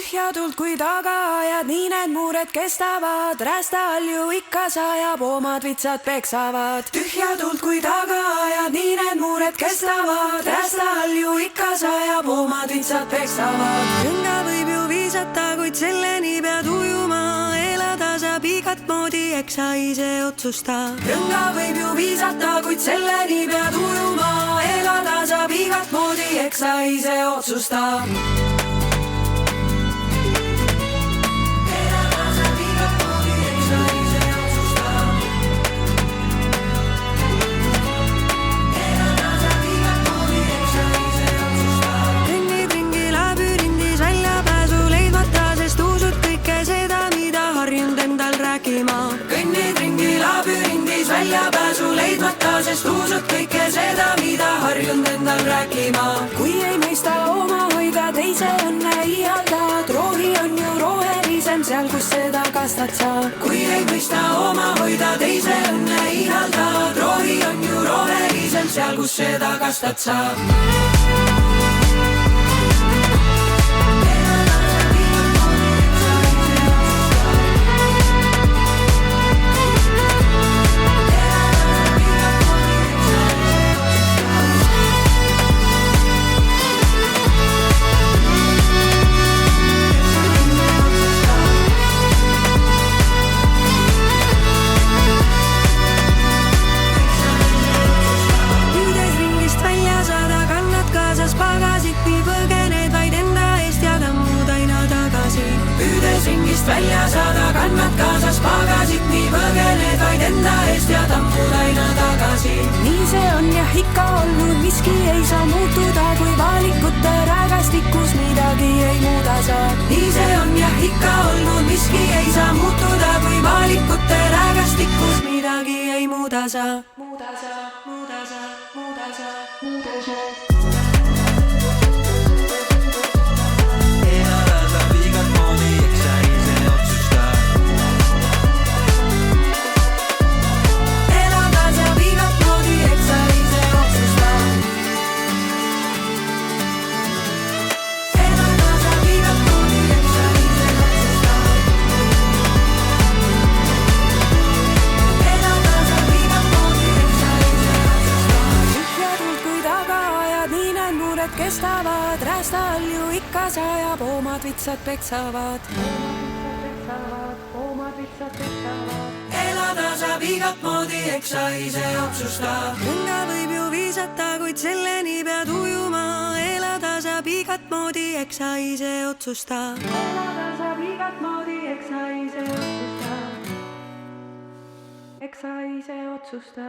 tühjadult kui tagaajad, nii need mured kestavad. Räästa all ju ikka sajab, omad vitsad peksavad. Tühjadult kui tagaajad, nii need mured kestavad. Räästa all ju ikka sajab, omad vitsad peksavad. Rõnga võib ju viisata, kuid selleni pead ujuma. Elada saab igat moodi, eks sa ise otsusta. Rõnga võib ju viisata, kuid selleni pead ujuma. Elada saab igat moodi, eks sa ise otsusta. Kõnnid ringi labürindis väljapääsu leidmata, sest usud kõike seda, mida harjunud endal rääkima. Kui ei mõista oma hoida, teise õnne ihaldad. Rohi on ju rohelisem seal, kus seda kastad sa. Kui ei mõista oma hoida, teise õnne ihaldad. Rohi on ju rohelisem seal, kus seda kastad sa. Ringist välja saada, kannad kaasas pagasid, nii põgened vaid enda eest ja tammud aina tagasi. Nii see on jah ikka olnud, miski ei saa muutuda, kui valikute räägastikus midagi ei muuda saa. Nii see on jah ikka olnud, miski ei saa muutuda, kui valikute räägastikus midagi ei muuda saa. Muuda saa, muuda saa, muuda saa, muuda saa. Kestavad, räästa all ju ikka sajab, omad vitsad peksavad. Elada saab igat moodi, eks sa ise otsusta. Rõnga võib ju viisata, kuid selleni pead ujuma. Elada saab igat moodi, eks sa ise otsusta. Elada saab igat moodi, eks sa ise otsusta. Eks sa ise otsusta.